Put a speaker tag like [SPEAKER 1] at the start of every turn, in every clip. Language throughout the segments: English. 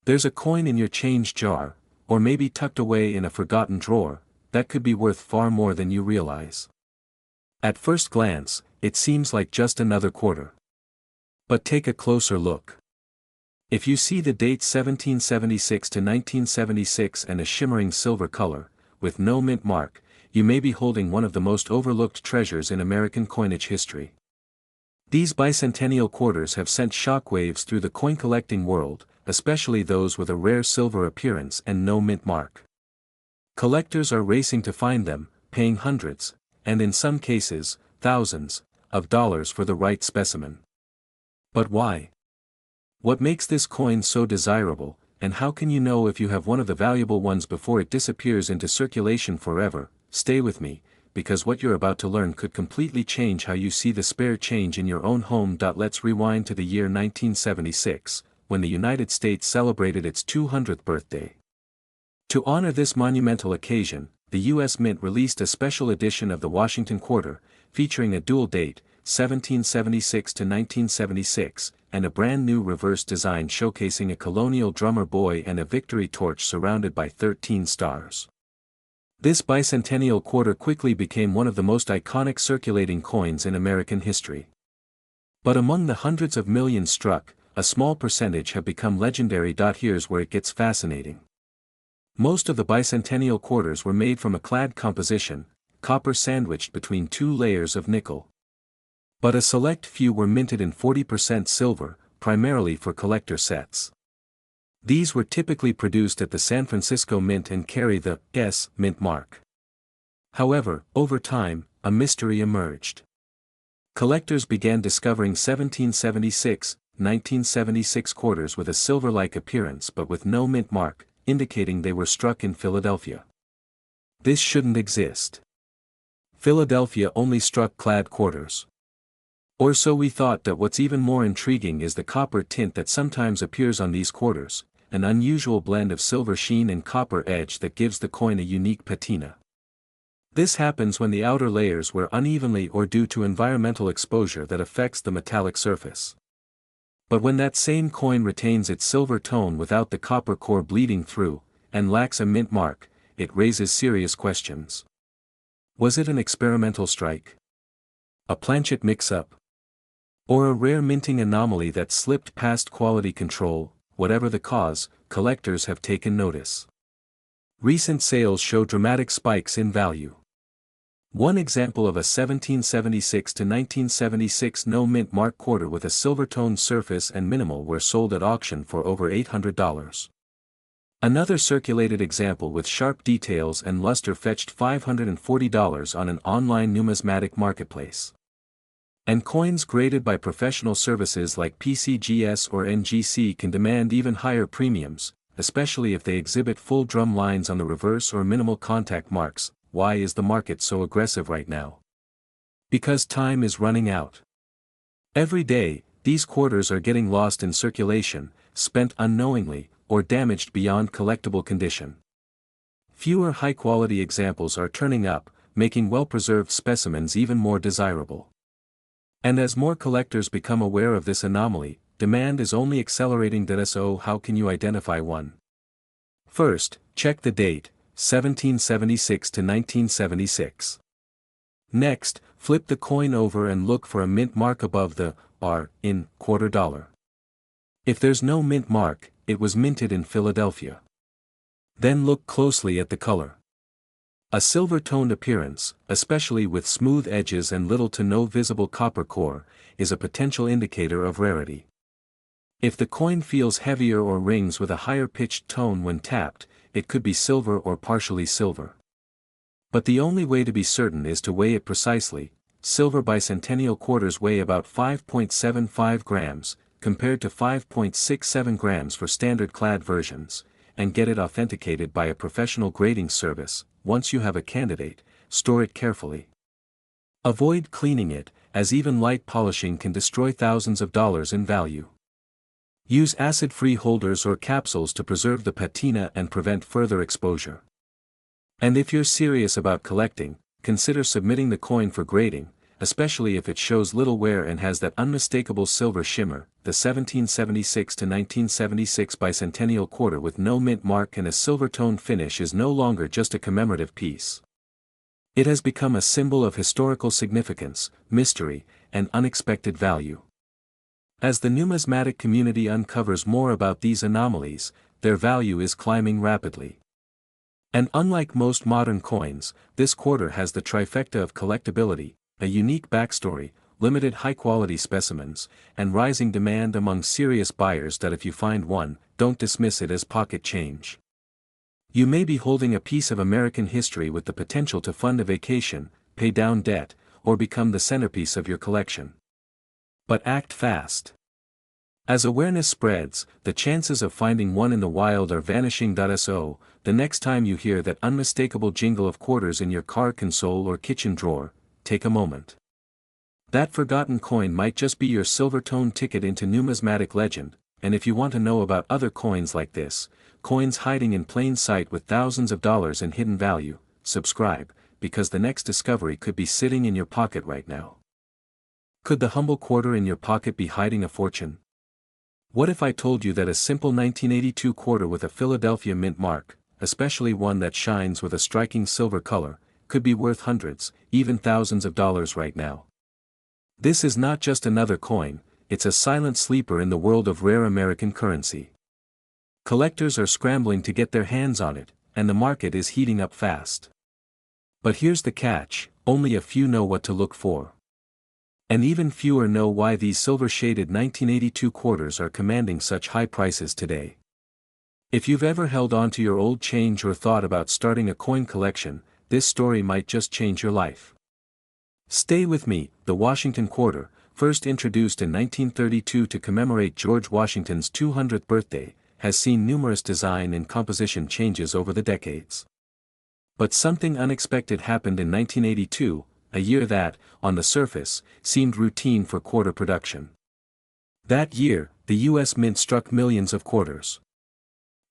[SPEAKER 1] There's a coin in your change jar, or maybe tucked away in a forgotten drawer, that could be worth far more than you realize. At first glance, it seems like just another quarter. But take a closer look. If you see the date 1776 to 1976 and a shimmering silver color, with no mint mark, you may be holding one of the most overlooked treasures in American coinage history. These bicentennial quarters have sent shockwaves through the coin collecting world, especially those with a rare silver appearance and no mint mark. Collectors are racing to find them, paying hundreds, and in some cases, thousands, of dollars for the right specimen. But why? What makes this coin so desirable, and how can you know if you have one of the valuable ones before it disappears into circulation forever? Stay with me, because what you're about to learn could completely change how you see the spare change in your own home. Let's rewind to the year 1976, when the United States celebrated its 200th birthday. To honor this monumental occasion, the U.S. Mint released a special edition of the Washington Quarter, featuring a dual date, 1776 to 1976, and a brand new reverse design showcasing a colonial drummer boy and a victory torch surrounded by 13 stars. This bicentennial quarter quickly became one of the most iconic circulating coins in American history. But among the hundreds of millions struck, a small percentage have become legendary. Here's where it gets fascinating. Most of the bicentennial quarters were made from a clad composition, copper sandwiched between two layers of nickel. But a select few were minted in 40% silver, primarily for collector sets. These were typically produced at the San Francisco Mint and carry the S mint mark. However, over time, a mystery emerged. Collectors began discovering 1776, 1976 quarters with a silver-like appearance but with no mint mark, indicating they were struck in Philadelphia. This shouldn't exist. Philadelphia only struck clad quarters. Or so we thought. What's even more intriguing is the copper tint that sometimes appears on these quarters, an unusual blend of silver sheen and copper edge that gives the coin a unique patina. This happens when the outer layers wear unevenly or due to environmental exposure that affects the metallic surface. But when that same coin retains its silver tone without the copper core bleeding through, and lacks a mint mark, it raises serious questions. Was it an experimental strike? A planchet mix-up? Or a rare minting anomaly that slipped past quality control? Whatever the cause, collectors have taken notice. Recent sales show dramatic spikes in value. One example of a 1776 to 1976 no mint mark quarter with a silver-toned surface and minimal were sold at auction for over $800. Another circulated example with sharp details and luster fetched $540 on an online numismatic marketplace. And coins graded by professional services like PCGS or NGC can demand even higher premiums, especially if they exhibit full drum lines on the reverse or minimal contact marks. Why is the market so aggressive right now? Because time is running out. Every day, these quarters are getting lost in circulation, spent unknowingly, or damaged beyond collectible condition. Fewer high-quality examples are turning up, making well-preserved specimens even more desirable. And as more collectors become aware of this anomaly, demand is only accelerating. So how can you identify one? First, check the date, 1776 to 1976. Next, flip the coin over and look for a mint mark above the R in quarter dollar. If there's no mint mark, it was minted in Philadelphia. Then look closely at the color. A silver-toned appearance, especially with smooth edges and little to no visible copper core, is a potential indicator of rarity. If the coin feels heavier or rings with a higher pitched tone when tapped, it could be silver or partially silver. But the only way to be certain is to weigh it precisely. Silver bicentennial quarters weigh about 5.75 grams, compared to 5.67 grams for standard clad versions, and get it authenticated by a professional grading service. Once you have a candidate, store it carefully. Avoid cleaning it, as even light polishing can destroy thousands of dollars in value. Use acid-free holders or capsules to preserve the patina and prevent further exposure. And if you're serious about collecting, consider submitting the coin for grading, especially if it shows little wear and has that unmistakable silver shimmer. The 1776 to 1976 Bicentennial Quarter with no mint mark and a silver-toned finish is no longer just a commemorative piece. It has become a symbol of historical significance, mystery, and unexpected value. As the numismatic community uncovers more about these anomalies, their value is climbing rapidly. And unlike most modern coins, this quarter has the trifecta of collectability, a unique backstory, limited high-quality specimens, and rising demand among serious buyers that if you find one, don't dismiss it as pocket change. You may be holding a piece of American history with the potential to fund a vacation, pay down debt, or become the centerpiece of your collection. But act fast. As awareness spreads, the chances of finding one in the wild are vanishing. So, the next time you hear that unmistakable jingle of quarters in your car console or kitchen drawer, take a moment. That forgotten coin might just be your silver-toned ticket into numismatic legend, and if you want to know about other coins like this, coins hiding in plain sight with thousands of dollars in hidden value, subscribe, because the next discovery could be sitting in your pocket right now. Could the humble quarter in your pocket be hiding a fortune? What if I told you that a simple 1982 quarter with a Philadelphia mint mark, especially one that shines with a striking silver color, could be worth hundreds, even thousands of dollars right now? This is not just another coin, it's a silent sleeper in the world of rare American currency. Collectors are scrambling to get their hands on it, and the market is heating up fast. But here's the catch, only a few know what to look for. And even fewer know why these silver-shaded 1982 quarters are commanding such high prices today. If you've ever held on to your old change or thought about starting a coin collection, this story might just change your life. Stay with me. The Washington Quarter, first introduced in 1932 to commemorate George Washington's 200th birthday, has seen numerous design and composition changes over the decades. But something unexpected happened in 1982, a year that, on the surface, seemed routine for quarter production. That year, the U.S. Mint struck millions of quarters.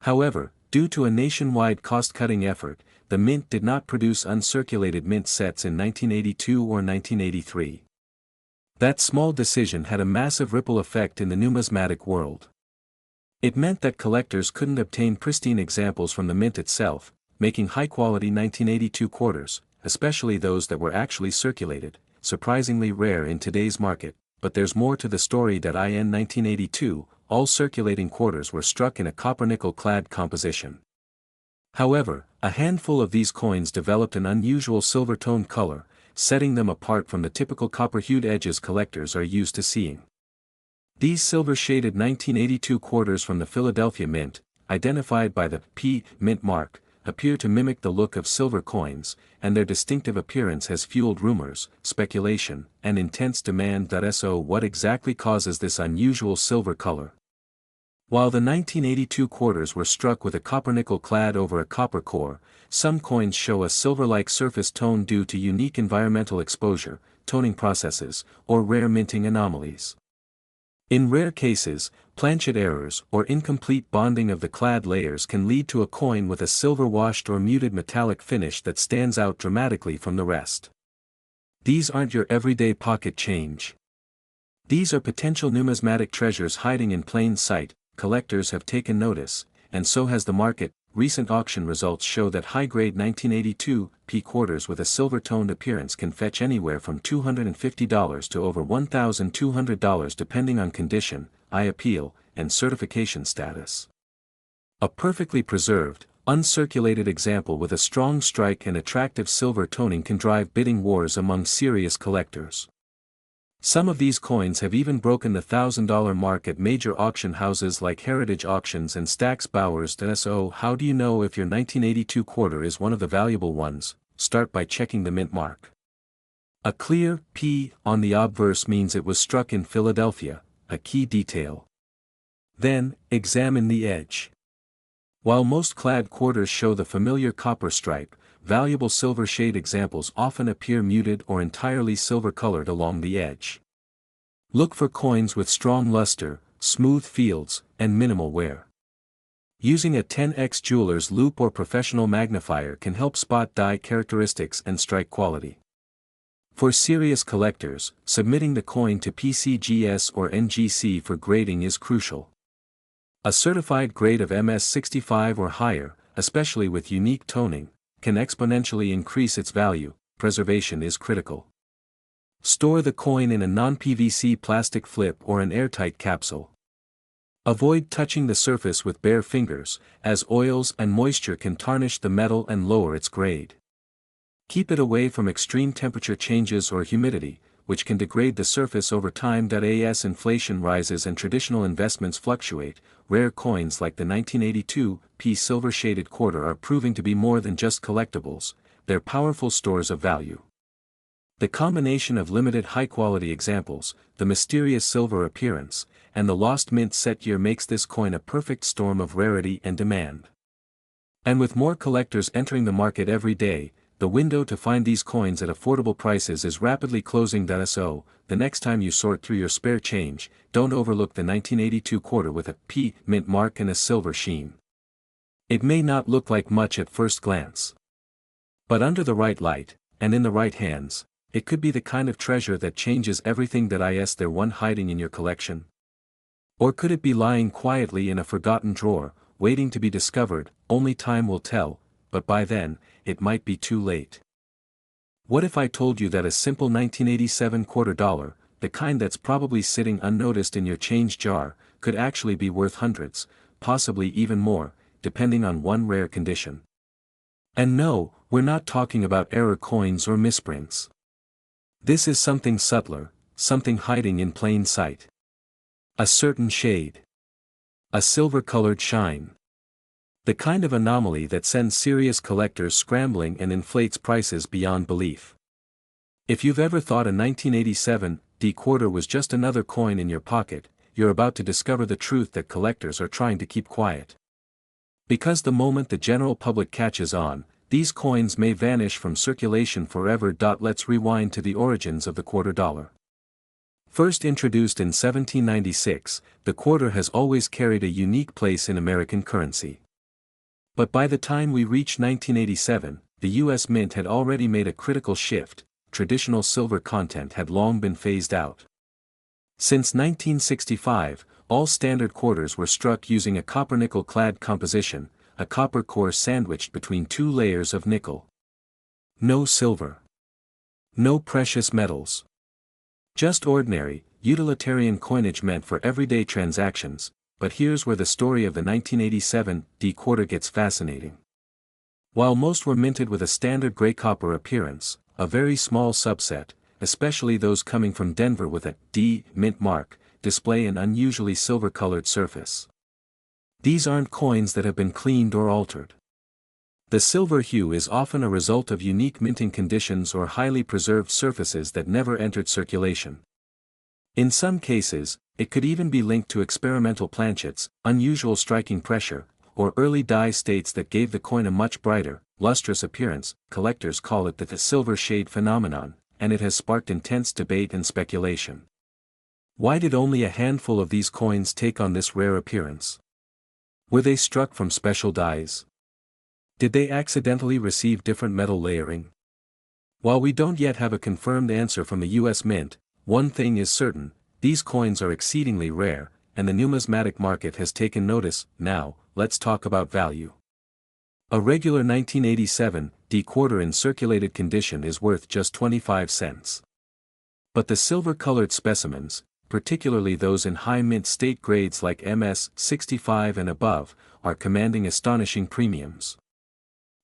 [SPEAKER 1] However, due to a nationwide cost-cutting effort, the Mint did not produce uncirculated mint sets in 1982 or 1983. That small decision had a massive ripple effect in the numismatic world. It meant that collectors couldn't obtain pristine examples from the Mint itself, making high-quality 1982 quarters, especially those that were actually circulated, surprisingly rare in today's market. But there's more to the story. In 1982, all circulating quarters were struck in a copper-nickel-clad composition. However, a handful of these coins developed an unusual silver-toned color, setting them apart from the typical copper-hued edges collectors are used to seeing. These silver-shaded 1982 quarters from the Philadelphia Mint, identified by the P Mint mark, appear to mimic the look of silver coins, and their distinctive appearance has fueled rumors, speculation, and intense demand. So what exactly causes this unusual silver color? While the 1982 quarters were struck with a copper-nickel clad over a copper core, some coins show a silver-like surface tone due to unique environmental exposure, toning processes, or rare minting anomalies. In rare cases, planchet errors or incomplete bonding of the clad layers can lead to a coin with a silver-washed or muted metallic finish that stands out dramatically from the rest. These aren't your everyday pocket change. These are potential numismatic treasures hiding in plain sight. Collectors have taken notice, and so has the market. Recent auction results show that high-grade 1982 P quarters with a silver-toned appearance can fetch anywhere from $250 to over $1,200 depending on condition, eye appeal, and certification status. A perfectly preserved, uncirculated example with a strong strike and attractive silver toning can drive bidding wars among serious collectors. Some of these coins have even broken the $1,000 mark at major auction houses like Heritage Auctions and Stack's Bowers. So how do you know if your 1982 quarter is one of the valuable ones? Start by checking the mint mark. A clear P on the obverse means it was struck in Philadelphia, a key detail. Then, examine the edge. While most clad quarters show the familiar copper stripe, valuable silver shade examples often appear muted or entirely silver-colored along the edge. Look for coins with strong luster, smooth fields, and minimal wear. Using a 10x jeweler's loupe or professional magnifier can help spot die characteristics and strike quality. For serious collectors, submitting the coin to PCGS or NGC for grading is crucial. A certified grade of MS65 or higher, especially with unique toning, can exponentially increase its value. Preservation is critical. Store the coin in a non-PVC plastic flip or an airtight capsule. Avoid touching the surface with bare fingers, as oils and moisture can tarnish the metal and lower its grade. Keep it away from extreme temperature changes or humidity, which can degrade the surface over time. As inflation rises and traditional investments fluctuate, rare coins like the 1982 silver shaded quarter are proving to be more than just collectibles, they're powerful stores of value. The combination of limited high-quality examples, the mysterious silver appearance, and the lost mint set year makes this coin a perfect storm of rarity and demand. And with more collectors entering the market every day, the window to find these coins at affordable prices is rapidly closing. So, the next time you sort through your spare change, don't overlook the 1982 quarter with a P mint mark and a silver sheen. It may not look like much at first glance. But under the right light, and in the right hands, it could be the kind of treasure that changes everything. Is there one hiding in your collection? Or could it be lying quietly in a forgotten drawer, waiting to be discovered? Only time will tell, but by then, it might be too late. What if I told you that a simple 1987 quarter dollar, the kind that's probably sitting unnoticed in your change jar, could actually be worth hundreds, possibly even more, depending on one rare condition? And no, we're not talking about error coins or misprints. This is something subtler, something hiding in plain sight. A certain shade. A silver-colored shine. The kind of anomaly that sends serious collectors scrambling and inflates prices beyond belief. If you've ever thought a 1987 quarter was just another coin in your pocket, you're about to discover the truth that collectors are trying to keep quiet. Because the moment the general public catches on, these coins may vanish from circulation forever. Let's rewind to the origins of the quarter dollar. First introduced in 1796, the quarter has always carried a unique place in American currency. But by the time we reached 1987, the U.S. Mint had already made a critical shift. Traditional silver content had long been phased out. Since 1965, all standard quarters were struck using a copper-nickel clad composition, a copper core sandwiched between two layers of nickel. No silver. No precious metals. Just ordinary, utilitarian coinage meant for everyday transactions. But here's where the story of the 1987 quarter gets fascinating. While most were minted with a standard gray copper appearance, a very small subset, especially those coming from Denver with a D mint mark, display an unusually silver-colored surface. These aren't coins that have been cleaned or altered. The silver hue is often a result of unique minting conditions or highly preserved surfaces that never entered circulation. In some cases, it could even be linked to experimental planchets, unusual striking pressure, or early dye states that gave the coin a much brighter, lustrous appearance. Collectors call it the silver shade phenomenon, and it has sparked intense debate and speculation. Why did only a handful of these coins take on this rare appearance? Were they struck from special dyes? Did they accidentally receive different metal layering? While we don't yet have a confirmed answer from the U.S. Mint, one thing is certain: these coins are exceedingly rare, and the numismatic market has taken notice. Now, let's talk about value. A regular 1987 quarter in circulated condition is worth just 25 cents. But the silver-colored specimens, particularly those in high mint state grades like MS65 and above, are commanding astonishing premiums.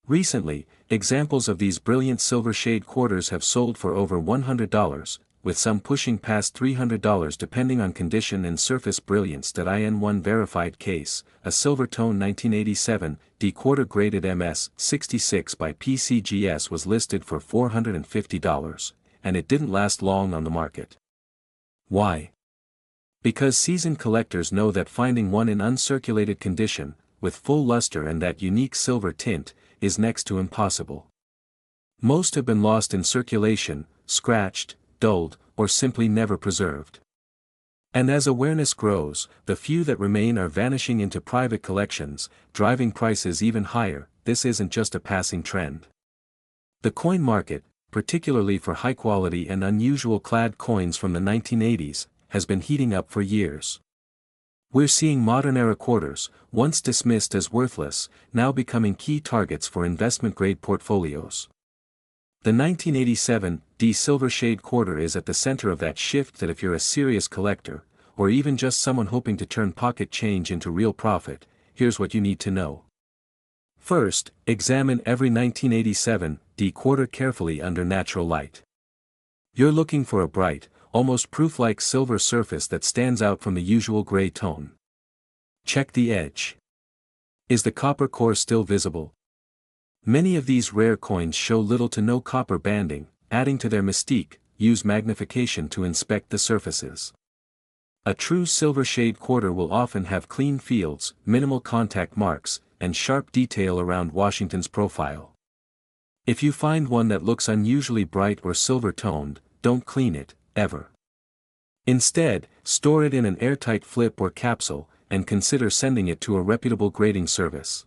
[SPEAKER 1] Recently, examples of these brilliant silver shade quarters have sold for over $100, with some pushing past $300 depending on condition and surface brilliance. In one verified case, a silver tone 1987 quarter graded MS66 by PCGS was listed for $450, and it didn't last long on the market. Why? Because seasoned collectors know that finding one in uncirculated condition, with full luster and that unique silver tint, is next to impossible. Most have been lost in circulation, scratched, dulled, or simply never preserved. And as awareness grows, the few that remain are vanishing into private collections, driving prices even higher. This isn't just a passing trend. The coin market, particularly for high-quality and unusual clad coins from the 1980s, has been heating up for years. We're seeing modern-era quarters, once dismissed as worthless, now becoming key targets for investment-grade portfolios. The 1987 D Silver Shade Quarter is at the center of that shift that if you're a serious collector, or even just someone hoping to turn pocket change into real profit, here's what you need to know. First, examine every 1987 D quarter carefully under natural light. You're looking for a bright, almost proof-like silver surface that stands out from the usual gray tone. Check the edge. Is the copper core still visible? Many of these rare coins show little to no copper banding, adding to their mystique. Use magnification to inspect the surfaces. A true silver shade quarter will often have clean fields, minimal contact marks, and sharp detail around Washington's profile. If you find one that looks unusually bright or silver-toned, don't clean it, ever. Instead, store it in an airtight flip or capsule, and consider sending it to a reputable grading service.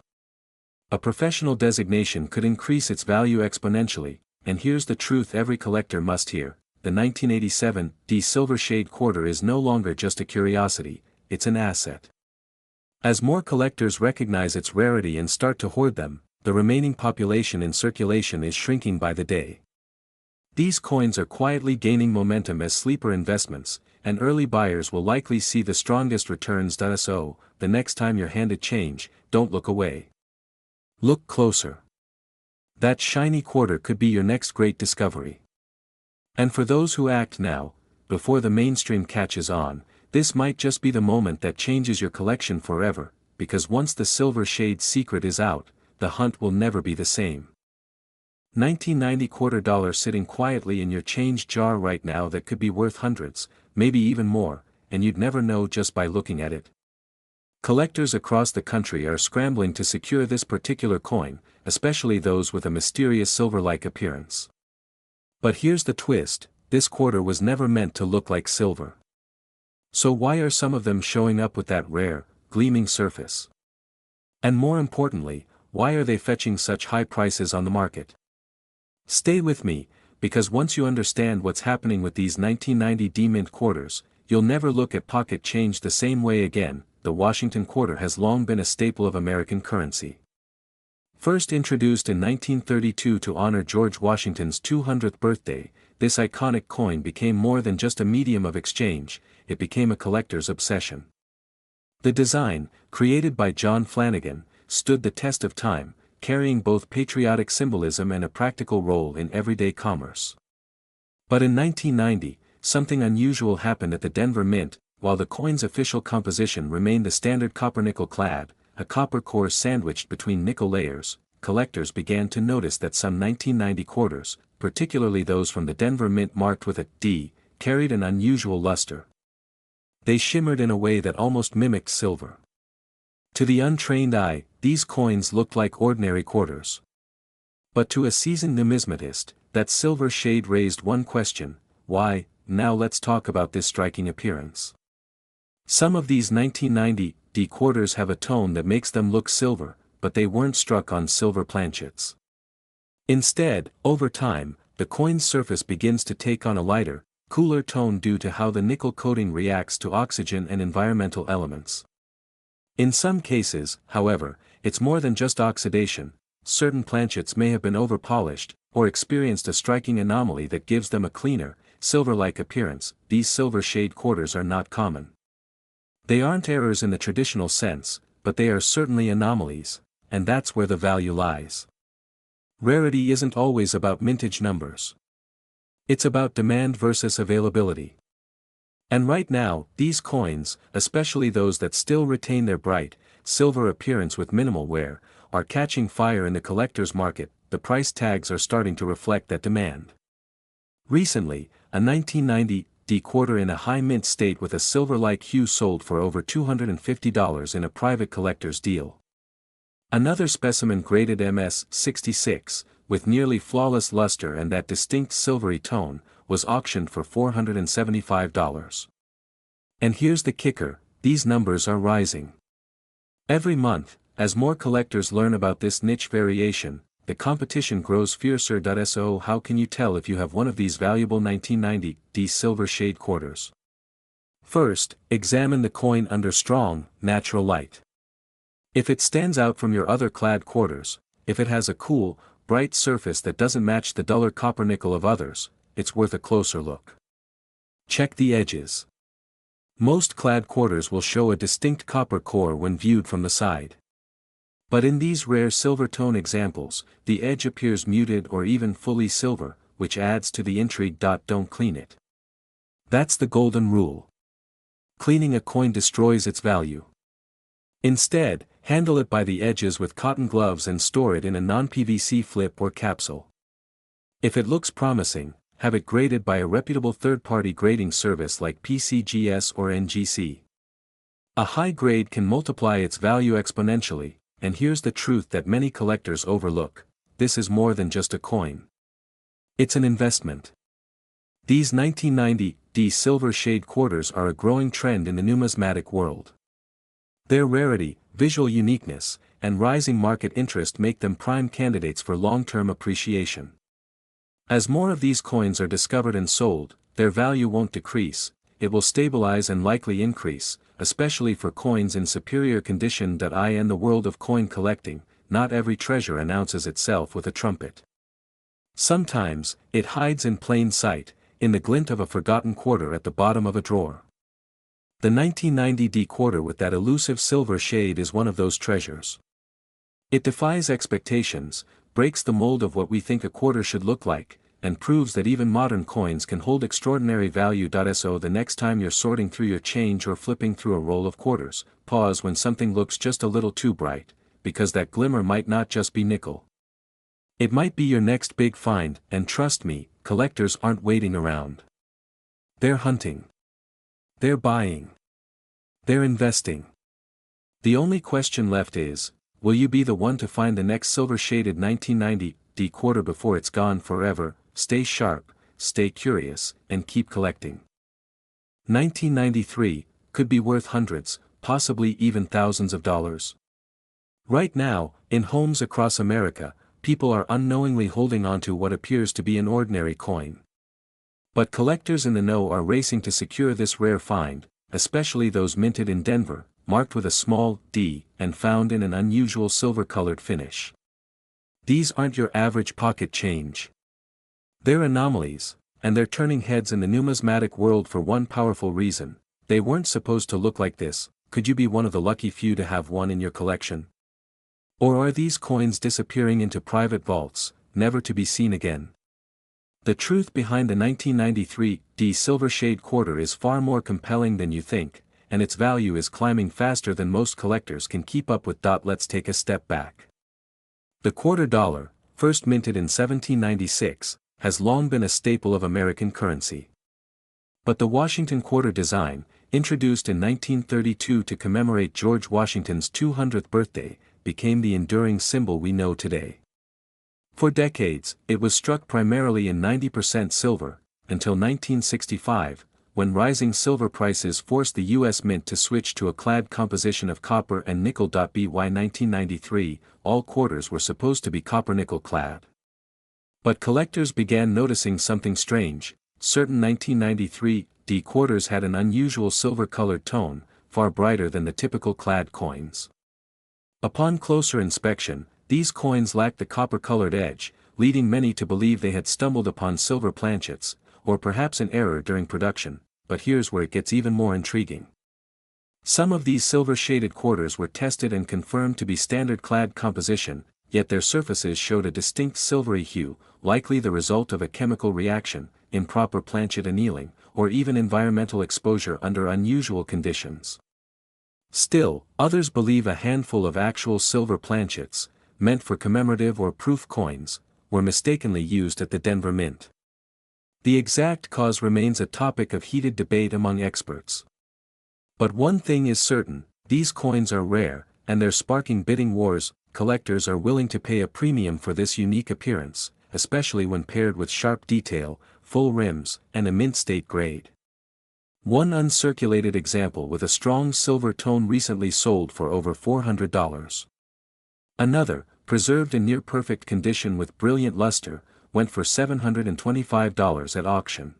[SPEAKER 1] A professional designation could increase its value exponentially, and here's the truth every collector must hear: the 1987 D Silver Shade Quarter is no longer just a curiosity, it's an asset. As more collectors recognize its rarity and start to hoard them, the remaining population in circulation is shrinking by the day. These coins are quietly gaining momentum as sleeper investments, and early buyers will likely see the strongest returns. So, the next time you're handed change, don't look away. Look closer. That shiny quarter could be your next great discovery. And for those who act now, before the mainstream catches on, this might just be the moment that changes your collection forever, because once the silver shade secret is out, the hunt will never be the same. 1990 quarter dollar sitting quietly in your change jar right now that could be worth hundreds, maybe even more, and you'd never know just by looking at it. Collectors across the country are scrambling to secure this particular coin, especially those with a mysterious silver-like appearance. But here's the twist: this quarter was never meant to look like silver. So why are some of them showing up with that rare, gleaming surface? And more importantly, why are they fetching such high prices on the market? Stay with me, because once you understand what's happening with these 1990 D Mint quarters, you'll never look at pocket change the same way again. The Washington quarter has long been a staple of American currency. First introduced in 1932 to honor George Washington's 200th birthday, this iconic coin became more than just a medium of exchange, it became a collector's obsession. The design, created by John Flanagan, stood the test of time, carrying both patriotic symbolism and a practical role in everyday commerce. But in 1990, something unusual happened at the Denver Mint. While the coin's official composition remained the standard copper-nickel clad, a copper core sandwiched between nickel layers, collectors began to notice that some 1990 quarters, particularly those from the Denver Mint marked with a D, carried an unusual luster. They shimmered in a way that almost mimicked silver. To the untrained eye, these coins looked like ordinary quarters. But to a seasoned numismatist, that silver shade raised one question: why? Now let's talk about this striking appearance. Some of these 1990 D quarters have a tone that makes them look silver, but they weren't struck on silver planchets. Instead, over time, the coin's surface begins to take on a lighter, cooler tone due to how the nickel coating reacts to oxygen and environmental elements. In some cases, however, it's more than just oxidation. Certain planchets may have been overpolished, or experienced a striking anomaly that gives them a cleaner, silver-like appearance. These silver shade quarters are not common. They aren't errors in the traditional sense, but they are certainly anomalies, and that's where the value lies. Rarity isn't always about mintage numbers. It's about demand versus availability. And right now, these coins, especially those that still retain their bright, silver appearance with minimal wear, are catching fire in the collector's market. The price tags are starting to reflect that demand. Recently, a 1990 D quarter in a high mint state with a silver-like hue sold for over $250 in a private collector's deal. Another specimen graded MS-66, with nearly flawless luster and that distinct silvery tone, was auctioned for $475. And here's the kicker: these numbers are rising. Every month, as more collectors learn about this niche variation, the competition grows fiercer. So how can you tell if you have one of these valuable 1990 silver shade quarters? First, examine the coin under strong, natural light. If it stands out from your other clad quarters, if it has a cool, bright surface that doesn't match the duller copper nickel of others, it's worth a closer look. Check the edges. Most clad quarters will show a distinct copper core when viewed from the side. But in these rare silver tone examples, the edge appears muted or even fully silver, which adds to the intrigue. Don't clean it. That's the golden rule. Cleaning a coin destroys its value. Instead, handle it by the edges with cotton gloves and store it in a non-PVC flip or capsule. If it looks promising, have it graded by a reputable third-party grading service like PCGS or NGC. A high grade can multiply its value exponentially, and here's the truth that many collectors overlook: this is more than just a coin. It's an investment. These 1990 silver shade quarters are a growing trend in the numismatic world. Their rarity, visual uniqueness, and rising market interest make them prime candidates for long-term appreciation. As more of these coins are discovered and sold, their value won't decrease, it will stabilize and likely increase, especially for coins in superior condition. In the world of coin collecting, not every treasure announces itself with a trumpet. Sometimes, it hides in plain sight, in the glint of a forgotten quarter at the bottom of a drawer. The 1990 quarter with that elusive silver shade is one of those treasures. It defies expectations, breaks the mold of what we think a quarter should look like, and proves that even modern coins can hold extraordinary value. So the next time you're sorting through your change or flipping through a roll of quarters, pause when something looks just a little too bright, because that glimmer might not just be nickel. It might be your next big find, and trust me, collectors aren't waiting around. They're hunting. They're buying. They're investing. The only question left is, will you be the one to find the next silver-shaded 1990 quarter before it's gone forever? Stay sharp, stay curious, and keep collecting. 1993 could be worth hundreds, possibly even thousands of dollars. Right now, in homes across America, people are unknowingly holding onto what appears to be an ordinary coin. But collectors in the know are racing to secure this rare find, especially those minted in Denver, marked with a small D, and found in an unusual silver-colored finish. These aren't your average pocket change. They're anomalies, and they're turning heads in the numismatic world for one powerful reason: they weren't supposed to look like this. Could you be one of the lucky few to have one in your collection? Or are these coins disappearing into private vaults, never to be seen again? The truth behind the 1993 silver shade quarter is far more compelling than you think, and its value is climbing faster than most collectors can keep up with. Let's take a step back. The quarter dollar, first minted in 1796, has long been a staple of American currency. But the Washington quarter design, introduced in 1932 to commemorate George Washington's 200th birthday, became the enduring symbol we know today. For decades, it was struck primarily in 90% silver, until 1965, when rising silver prices forced the U.S. Mint to switch to a clad composition of copper and nickel. By 1993, all quarters were supposed to be copper-nickel clad. But collectors began noticing something strange: certain 1993 quarters had an unusual silver-colored tone, far brighter than the typical clad coins. Upon closer inspection, these coins lacked the copper-colored edge, leading many to believe they had stumbled upon silver planchets, or perhaps an error during production. But here's where it gets even more intriguing. Some of these silver-shaded quarters were tested and confirmed to be standard clad composition, yet their surfaces showed a distinct silvery hue, likely the result of a chemical reaction, improper planchet annealing, or even environmental exposure under unusual conditions. Still, others believe a handful of actual silver planchets, meant for commemorative or proof coins, were mistakenly used at the Denver Mint. The exact cause remains a topic of heated debate among experts. But one thing is certain: these coins are rare, and they're sparking bidding wars. Collectors are willing to pay a premium for this unique appearance, especially when paired with sharp detail, full rims, and a mint-state grade. One uncirculated example with a strong silver tone recently sold for over $400. Another, preserved in near-perfect condition with brilliant luster, went for $725 at auction.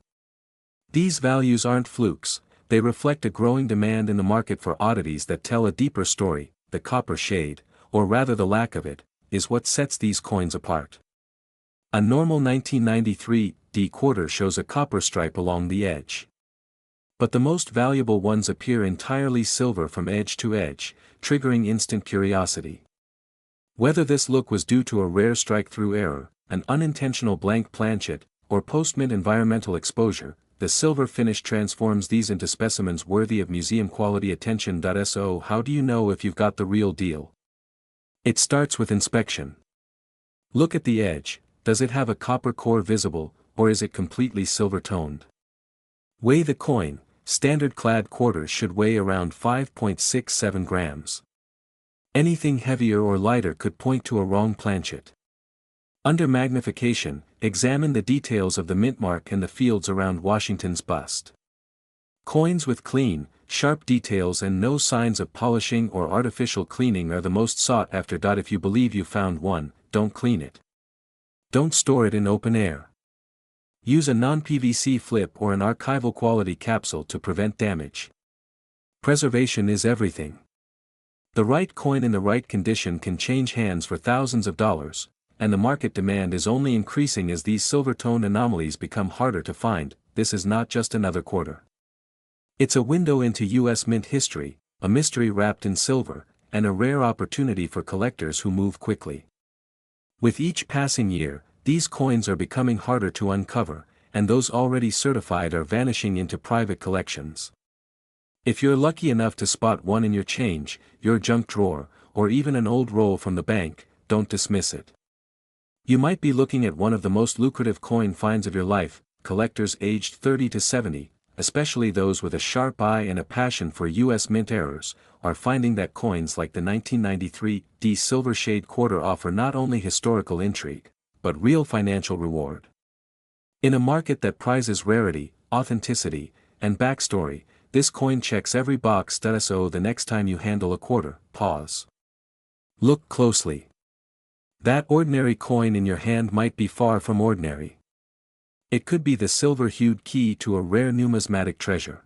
[SPEAKER 1] These values aren't flukes, they reflect a growing demand in the market for oddities that tell a deeper story. The copper shade, or rather the lack of it, is what sets these coins apart. A normal 1993 D quarter shows a copper stripe along the edge. But the most valuable ones appear entirely silver from edge to edge, triggering instant curiosity. Whether this look was due to a rare strike-through error, an unintentional blank planchet, or post-mint environmental exposure, the silver finish transforms these into specimens worthy of museum-quality attention. So how do you know if you've got the real deal? It starts with inspection. Look at the edge, does it have a copper core visible, or is it completely silver-toned? Weigh the coin. Standard clad quarters should weigh around 5.67 grams. Anything heavier or lighter could point to a wrong planchet. Under magnification, examine the details of the mint mark and the fields around Washington's bust. Coins with clean, sharp details and no signs of polishing or artificial cleaning are the most sought after. If you believe you found one, don't clean it. Don't store it in open air. Use a non-PVC flip or an archival quality capsule to prevent damage. Preservation is everything. The right coin in the right condition can change hands for thousands of dollars, and the market demand is only increasing as these silver-toned anomalies become harder to find. This is not just another quarter. It's a window into U.S. mint history, a mystery wrapped in silver, and a rare opportunity for collectors who move quickly. With each passing year, these coins are becoming harder to uncover, and those already certified are vanishing into private collections. If you're lucky enough to spot one in your change, your junk drawer, or even an old roll from the bank, don't dismiss it. You might be looking at one of the most lucrative coin finds of your life. Collectors aged 30 to 70, especially those with a sharp eye and a passion for U.S. mint errors, are finding that coins like the 1993 D Silver Shade Quarter offer not only historical intrigue, but real financial reward. In a market that prizes rarity, authenticity, and backstory, this coin checks every box. So the next time you handle a quarter, pause. Look closely. That ordinary coin in your hand might be far from ordinary. It could be the silver-hued key to a rare numismatic treasure.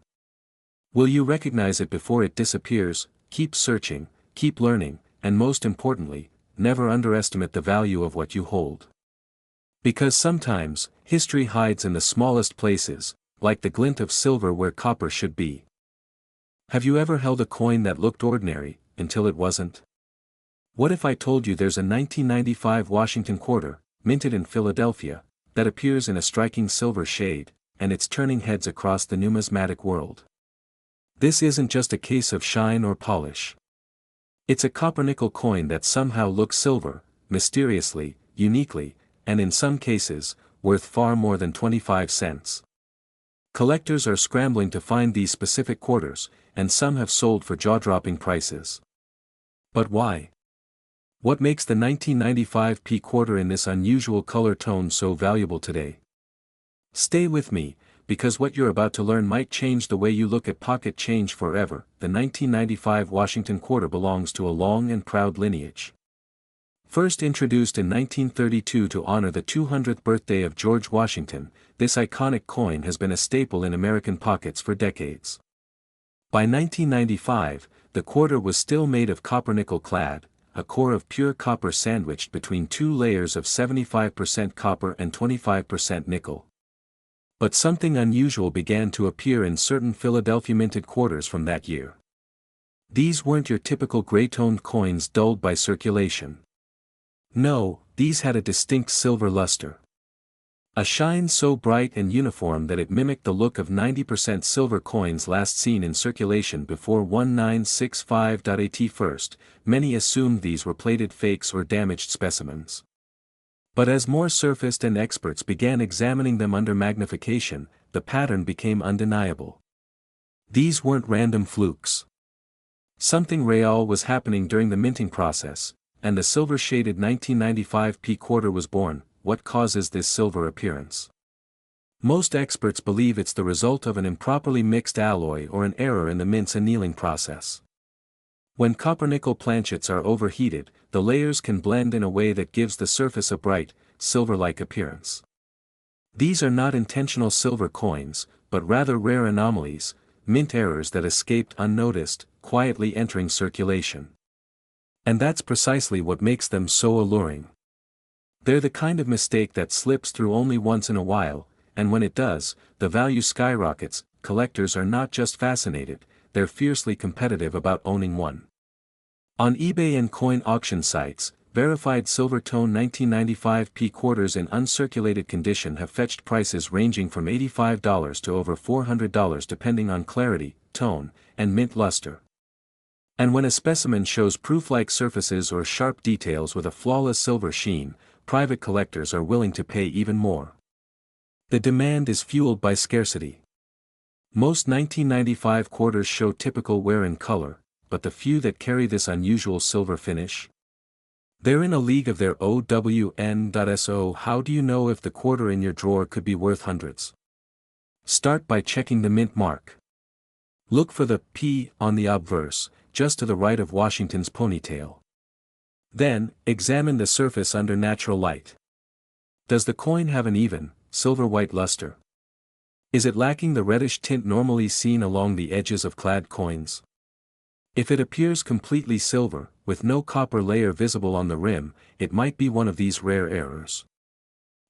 [SPEAKER 1] Will you recognize it before it disappears? Keep searching, keep learning, and most importantly, never underestimate the value of what you hold. Because sometimes, history hides in the smallest places, like the glint of silver where copper should be. Have you ever held a coin that looked ordinary, until it wasn't? What if I told you there's a 1995 Washington quarter, minted in Philadelphia, that appears in a striking silver shade, and it's turning heads across the numismatic world? This isn't just a case of shine or polish. It's a copper-nickel coin that somehow looks silver, mysteriously, uniquely, and in some cases, worth far more than 25 cents. Collectors are scrambling to find these specific quarters, and some have sold for jaw-dropping prices. But why? What makes the 1995 P quarter in this unusual color tone so valuable today? Stay with me, because what you're about to learn might change the way you look at pocket change forever. The 1995 Washington quarter belongs to a long and proud lineage. First introduced in 1932 to honor the 200th birthday of George Washington, this iconic coin has been a staple in American pockets for decades. By 1995, the quarter was still made of copper-nickel clad, a core of pure copper sandwiched between two layers of 75% copper and 25% nickel. But something unusual began to appear in certain Philadelphia minted quarters from that year. These weren't your typical gray-toned coins dulled by circulation. No, these had a distinct silver luster. A shine so bright and uniform that it mimicked the look of 90% silver coins last seen in circulation before 1965. First, many assumed these were plated fakes or damaged specimens. But as more surfaced and experts began examining them under magnification, the pattern became undeniable. These weren't random flukes. Something real was happening during the minting process, and the silver-shaded 1995 P quarter was born. What causes this silver appearance? Most experts believe it's the result of an improperly mixed alloy or an error in the mint's annealing process. When copper-nickel planchets are overheated, the layers can blend in a way that gives the surface a bright, silver-like appearance. These are not intentional silver coins, but rather rare anomalies, mint errors that escaped unnoticed, quietly entering circulation. And that's precisely what makes them so alluring. They're the kind of mistake that slips through only once in a while, and when it does, the value skyrockets. Collectors are not just fascinated, they're fiercely competitive about owning one. On eBay and coin auction sites, verified silver-tone 1995 P quarters in uncirculated condition have fetched prices ranging from $85 to over $400 depending on clarity, tone, and mint luster. And when a specimen shows proof-like surfaces or sharp details with a flawless silver sheen, private collectors are willing to pay even more. The demand is fueled by scarcity. Most 1995 quarters show typical wear and color, but the few that carry this unusual silver finish? They're in a league of their own. How do you know if the quarter in your drawer could be worth hundreds? Start by checking the mint mark. Look for the P on the obverse, just to the right of Washington's ponytail. Then, examine the surface under natural light. Does the coin have an even, silver-white luster? Is it lacking the reddish tint normally seen along the edges of clad coins? If it appears completely silver, with no copper layer visible on the rim, it might be one of these rare errors.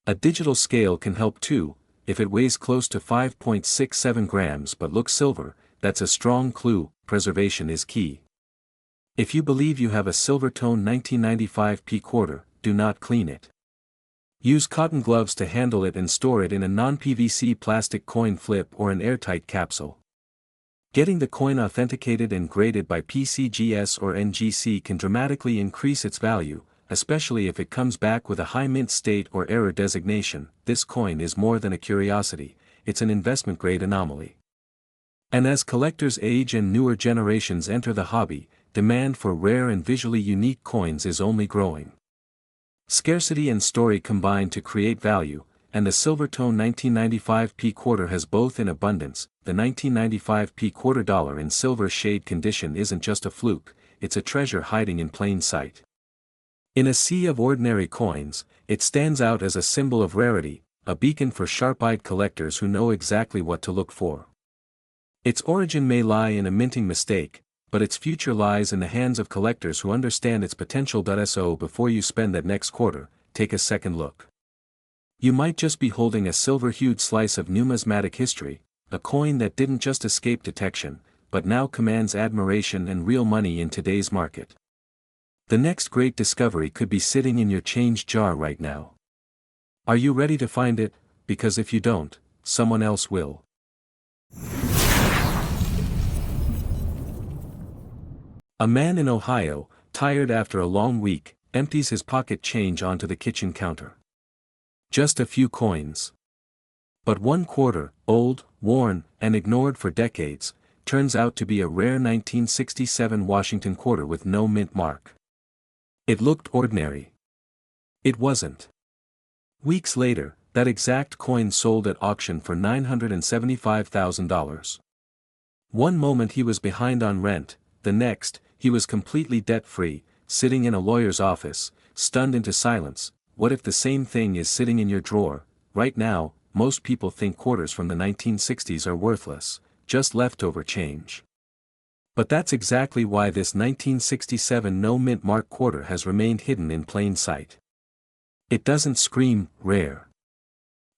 [SPEAKER 1] A digital scale can help too. If it weighs close to 5.67 grams but looks silver, that's a strong clue. Preservation is key. If you believe you have a silver-tone 1995 P quarter, do not clean it. Use cotton gloves to handle it and store it in a non-PVC plastic coin flip or an airtight capsule. Getting the coin authenticated and graded by PCGS or NGC can dramatically increase its value, especially if it comes back with a high mint state or error designation. This coin is more than a curiosity, it's an investment-grade anomaly. And as collectors age and newer generations enter the hobby, demand for rare and visually unique coins is only growing. Scarcity and story combine to create value, and the silver-tone 1995 P quarter has both in abundance. The 1995 P quarter dollar in silver shade condition isn't just a fluke, it's a treasure hiding in plain sight. In a sea of ordinary coins, it stands out as a symbol of rarity, a beacon for sharp-eyed collectors who know exactly what to look for. Its origin may lie in a minting mistake, but its future lies in the hands of collectors who understand its potential. So before you spend that next quarter, take a second look. You might just be holding a silver-hued slice of numismatic history, a coin that didn't just escape detection, but now commands admiration and real money in today's market. The next great discovery could be sitting in your change jar right now. Are you ready to find it? Because if you don't, someone else will. A man in Ohio, tired after a long week, empties his pocket change onto the kitchen counter. Just a few coins. But one quarter, old, worn, and ignored for decades, turns out to be a rare 1967 Washington quarter with no mint mark. It looked ordinary. It wasn't. Weeks later, that exact coin sold at auction for $975,000. One moment he was behind on rent, the next, he was completely debt-free, sitting in a lawyer's office, stunned into silence. What if the same thing is sitting in your drawer? Right now, most people think quarters from the 1960s are worthless, just leftover change. But that's exactly why this 1967 no-mint mark quarter has remained hidden in plain sight. It doesn't scream, rare.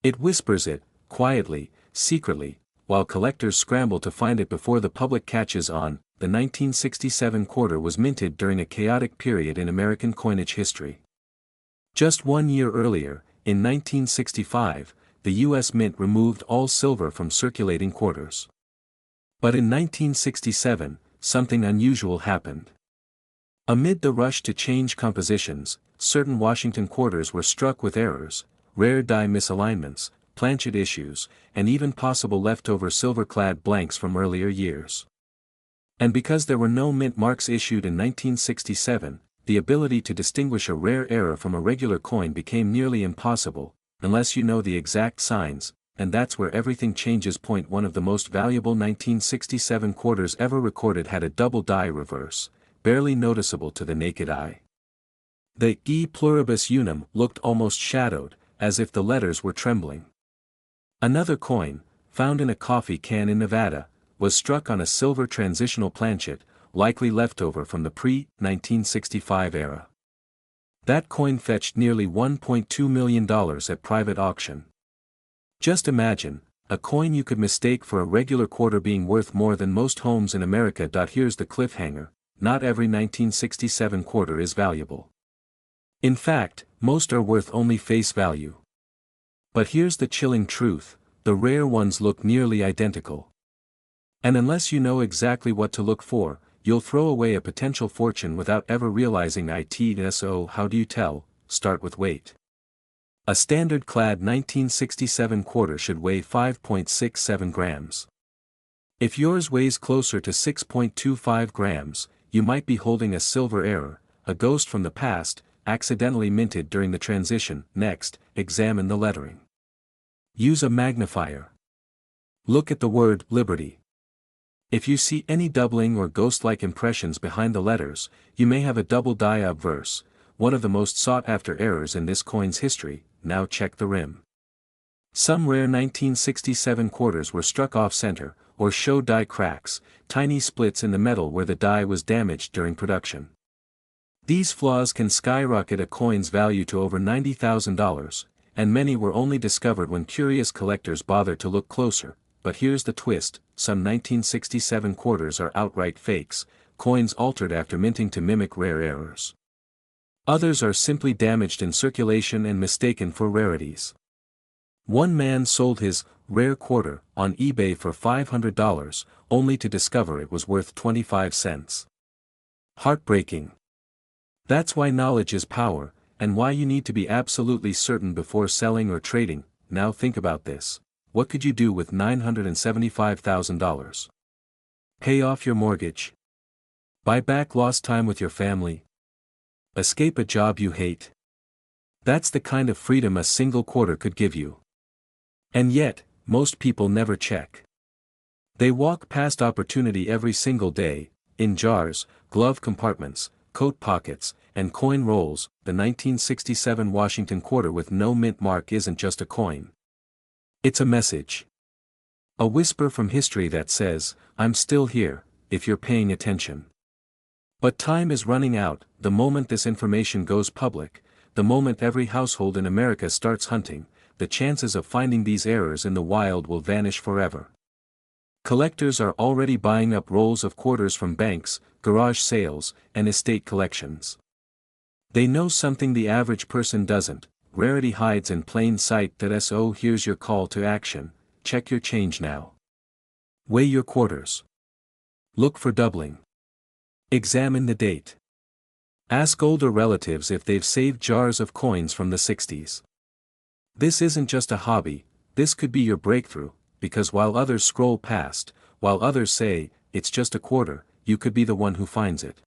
[SPEAKER 1] It whispers it, quietly, secretly, while collectors scramble to find it before the public catches on. The 1967 quarter was minted during a chaotic period in American coinage history. Just 1 year earlier, in 1965, the U.S. Mint removed all silver from circulating quarters. But in 1967, something unusual happened. Amid the rush to change compositions, certain Washington quarters were struck with errors, rare die misalignments, planchet issues, and even possible leftover silver-clad blanks from earlier years. And because there were no mint marks issued in 1967, the ability to distinguish a rare error from a regular coin became nearly impossible, unless you know the exact signs, and that's where everything changes. One of the most valuable 1967 quarters ever recorded had a double die reverse, barely noticeable to the naked eye. The E pluribus unum looked almost shadowed, as if the letters were trembling. Another coin, found in a coffee can in Nevada, was struck on a silver transitional planchet, likely leftover from the pre-1965 era. That coin fetched nearly $1.2 million at private auction. Just imagine, a coin you could mistake for a regular quarter being worth more than most homes in America. Here's the cliffhanger: not every 1967 quarter is valuable. In fact, most are worth only face value. But here's the chilling truth: the rare ones look nearly identical. And unless you know exactly what to look for, you'll throw away a potential fortune without ever realizing it. So how do you tell? Start with weight. A standard-clad 1967 quarter should weigh 5.67 grams. If yours weighs closer to 6.25 grams, you might be holding a silver error, a ghost from the past, accidentally minted during the transition. Next, examine the lettering. Use a magnifier. Look at the word Liberty. If you see any doubling or ghost-like impressions behind the letters, you may have a double die obverse, one of the most sought-after errors in this coin's history. Now check the rim. Some rare 1967 quarters were struck off-center, or show die cracks, tiny splits in the metal where the die was damaged during production. These flaws can skyrocket a coin's value to over $90,000, and many were only discovered when curious collectors bothered to look closer. But here's the twist: some 1967 quarters are outright fakes, coins altered after minting to mimic rare errors. Others are simply damaged in circulation and mistaken for rarities. One man sold his rare quarter on eBay for $500, only to discover it was worth 25 cents. Heartbreaking. That's why knowledge is power, and why you need to be absolutely certain before selling or trading. Now think about this: what could you do with $975,000? Pay off your mortgage? Buy back lost time with your family? Escape a job you hate? That's the kind of freedom a single quarter could give you. And yet, most people never check. They walk past opportunity every single day, in jars, glove compartments, coat pockets, and coin rolls. The 1967 Washington quarter with no mint mark isn't just a coin. It's a message. A whisper from history that says, "I'm still here, if you're paying attention." But time is running out. The moment this information goes public, the moment every household in America starts hunting, the chances of finding these errors in the wild will vanish forever. Collectors are already buying up rolls of quarters from banks, garage sales, and estate collections. They know something the average person doesn't: rarity hides in plain sight. So here's your call to action: check your change now. Weigh your quarters. Look for doubling. Examine the date. Ask older relatives if they've saved jars of coins from the 60s. This isn't just a hobby, this could be your breakthrough, because while others scroll past, while others say, "It's just a quarter," you could be the one who finds it.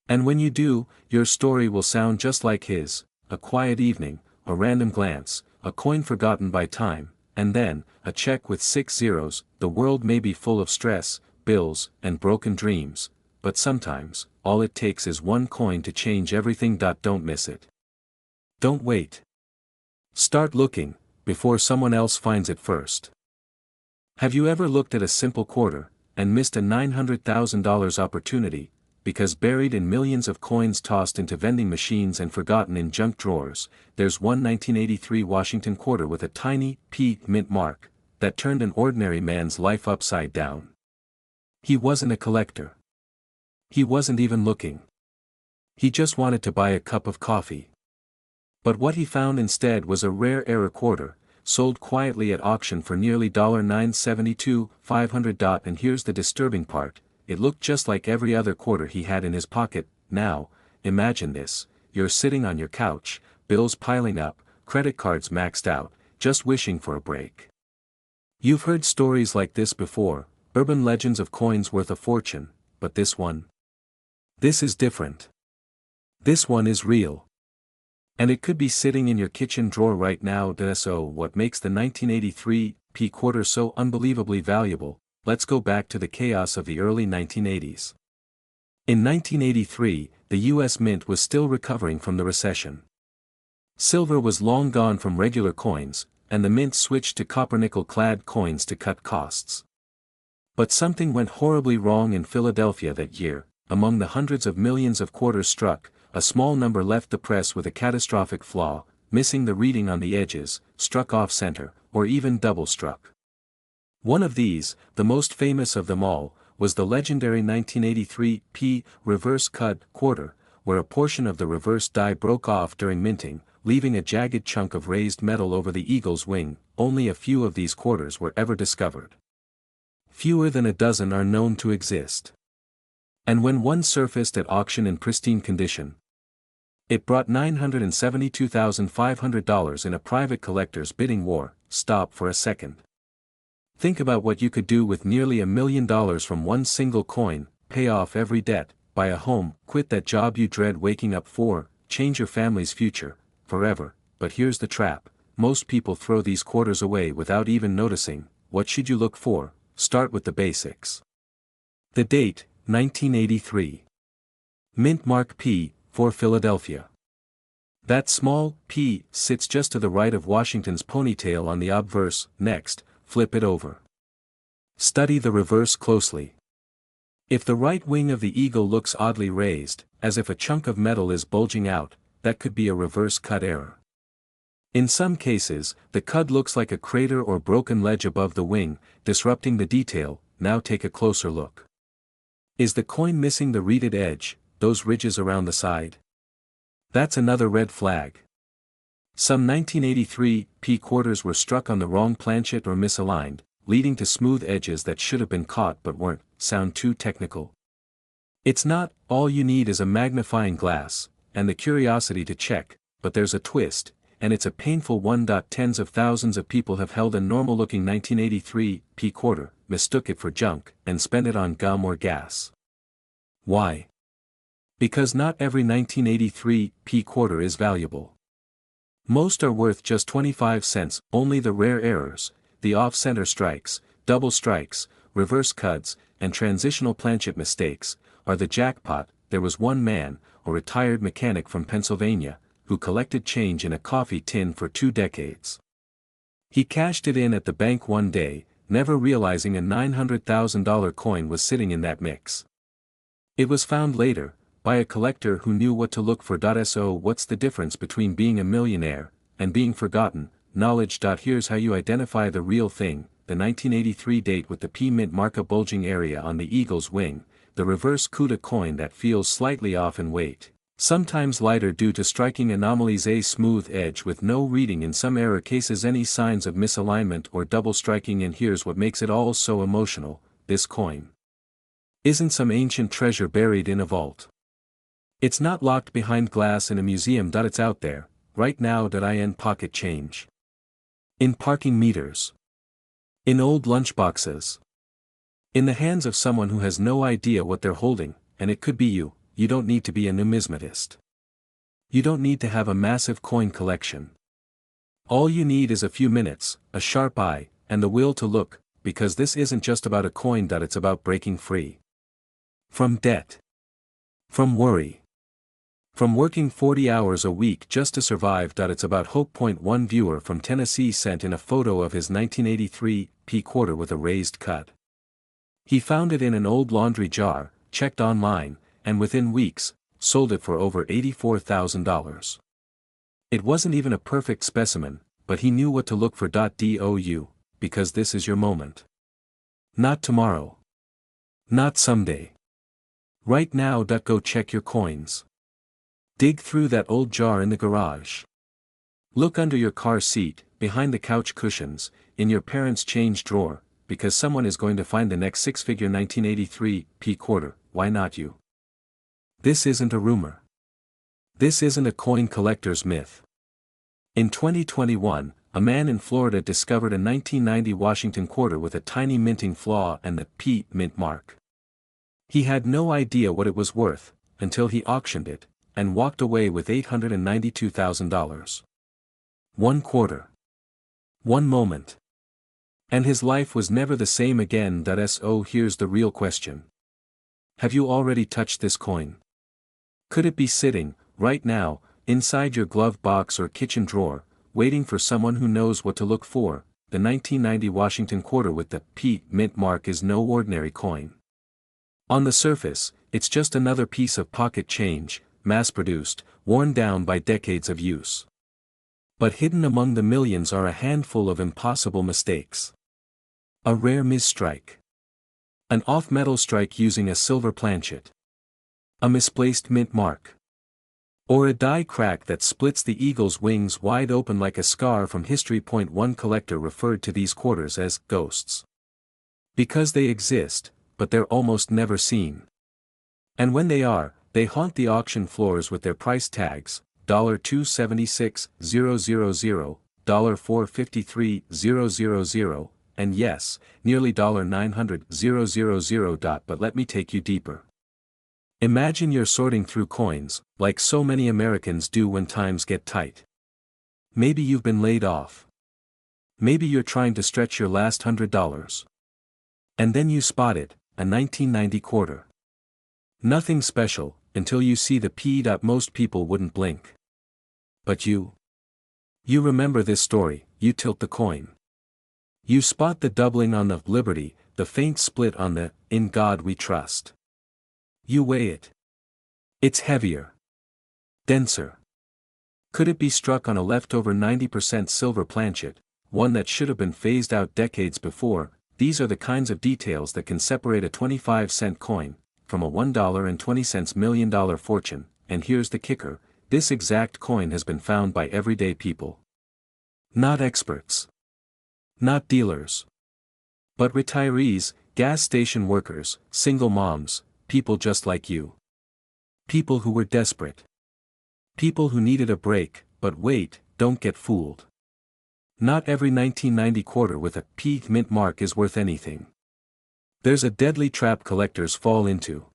[SPEAKER 1] And when you do, your story will sound just like his: a quiet evening, a random glance, a coin forgotten by time, and then, a check with 6 zeros. The world may be full of stress, bills, and broken dreams, but sometimes, all it takes is one coin to change everything. Don't miss it. Don't wait. Start looking, before someone else finds it first. Have you ever looked at a simple quarter, and missed a $900,000 opportunity, because buried in millions of coins tossed into vending machines and forgotten in junk drawers? There's one 1983 Washington quarter with a tiny P mint mark, that turned an ordinary man's life upside down. He wasn't a collector. He wasn't even looking. He just wanted to buy a cup of coffee. But what he found instead was a rare error quarter, sold quietly at auction for nearly $972,500. And here's the disturbing part: it looked just like every other quarter he had in his pocket. Now, imagine this: you're sitting on your couch, bills piling up, credit cards maxed out, just wishing for a break. You've heard stories like this before, urban legends of coins worth a fortune, but this one? This is different. This one is real. And it could be sitting in your kitchen drawer right now. So what makes the 1983 P quarter so unbelievably valuable? Let's go back to the chaos of the early 1980s. In 1983, the U.S. Mint was still recovering from the recession. Silver was long gone from regular coins, and the Mint switched to copper-nickel-clad coins to cut costs. But something went horribly wrong in Philadelphia that year. Among the hundreds of millions of quarters struck, a small number left the press with a catastrophic flaw, missing the reading on the edges, struck off-center, or even double-struck. One of these, the most famous of them all, was the legendary 1983 P reverse-cut quarter, where a portion of the reverse die broke off during minting, leaving a jagged chunk of raised metal over the eagle's wing. Only a few of these quarters were ever discovered. Fewer than a dozen are known to exist. And when one surfaced at auction in pristine condition, it brought $972,500 in a private collector's bidding war. Stop for a second. Think about what you could do with nearly $1 million from one single coin: pay off every debt, buy a home, quit that job you dread waking up for, change your family's future, forever. But here's the trap: most people throw these quarters away without even noticing. What should you look for? Start with the basics. The date, 1983. Mint mark P, for Philadelphia. That small P sits just to the right of Washington's ponytail on the obverse. Next, flip it over. Study the reverse closely. If the right wing of the eagle looks oddly raised, as if a chunk of metal is bulging out, that could be a reverse cut error. In some cases, the cut looks like a crater or broken ledge above the wing, disrupting the detail. Now take a closer look. Is the coin missing the reeded edge, those ridges around the side? That's another red flag. Some 1983 P quarters were struck on the wrong planchet or misaligned, leading to smooth edges that should have been caught but weren't. Sound too technical? It's not. All you need is a magnifying glass, and the curiosity to check, but there's a twist, and it's a painful one. Tens of thousands of people have held a normal-looking 1983 P quarter, mistook it for junk, and spent it on gum or gas. Why? Because not every 1983 P quarter is valuable. Most are worth just 25 cents. Only the rare errors, the off-center strikes, double strikes, reverse cuts, and transitional planchet mistakes, are the jackpot. There was one man, a retired mechanic from Pennsylvania, who collected change in a coffee tin for 2 decades. He cashed it in at the bank one day, never realizing a $900,000 coin was sitting in that mix. It was found later, by a collector who knew what to look for. So what's the difference between being a millionaire and being forgotten? Knowledge. Here's how you identify the real thing: the 1983 date with the P mint mark, a bulging area on the eagle's wing, the reverse CUDA coin that feels slightly off in weight, sometimes lighter due to striking anomalies, a smooth edge with no reading in some error cases, any signs of misalignment or double striking. And here's what makes it all so emotional: this coin isn't some ancient treasure buried in a vault. It's not locked behind glass in a museum. It's out there, right now. In pocket change. In parking meters. In old lunchboxes. In the hands of someone who has no idea what they're holding, and it could be you. You don't need to be a numismatist. You don't need to have a massive coin collection. All you need is a few minutes, a sharp eye, and the will to look, because this isn't just about a coin. It's about breaking free. From debt. From worry. From working 40 hours a week just to survive. It's about hope. One viewer from Tennessee sent in a photo of his 1983 P quarter with a raised cut. He found it in an old laundry jar, checked online, and within weeks, sold it for over $84,000. It wasn't even a perfect specimen, but he knew what to look for. Because this is your moment. Not tomorrow. Not someday. Right now. Go check your coins. Dig through that old jar in the garage. Look under your car seat, behind the couch cushions, in your parents' change drawer, because someone is going to find the next six-figure 1983 P quarter. Why not you? This isn't a rumor. This isn't a coin collector's myth. In 2021, a man in Florida discovered a 1990 Washington quarter with a tiny minting flaw and the P mint mark. He had no idea what it was worth, until he auctioned it, and walked away with $892,000. One quarter. One moment. And his life was never the same again. So here's the real question. Have you already touched this coin? Could it be sitting, right now, inside your glove box or kitchen drawer, waiting for someone who knows what to look for? The 1990 Washington Quarter with the P mint mark is no ordinary coin. On the surface, it's just another piece of pocket change, mass-produced, worn down by decades of use. But hidden among the millions are a handful of impossible mistakes. A rare misstrike. An off-metal strike using a silver planchet. A misplaced mint mark. Or a die crack that splits the eagle's wings wide open like a scar from history. One collector referred to these quarters as ghosts. Because they exist, but they're almost never seen. And when they are, they haunt the auction floors with their price tags, $276,000, $453,000, and yes, nearly $900,000. But let me take you deeper. Imagine you're sorting through coins, like so many Americans do when times get tight. Maybe you've been laid off. Maybe you're trying to stretch your last $100. And then you spot it, a 1990 quarter. Nothing special, until you see the P. Most people wouldn't blink. But you remember this story. You tilt the coin. You spot the doubling on the Liberty, the faint split on the In God We Trust. You weigh it. It's heavier. Denser. Could it be struck on a leftover 90% silver planchet, one that should have been phased out decades before? These are the kinds of details that can separate a 25-cent coin from a $1.20 million fortune. And here's the kicker: this exact coin has been found by everyday people. Not experts. Not dealers. But retirees, gas station workers, single moms, people just like you. People who were desperate. People who needed a break. But wait, don't get fooled. Not every 1990 quarter with a P mint mark is worth anything. There's a deadly trap collectors fall into.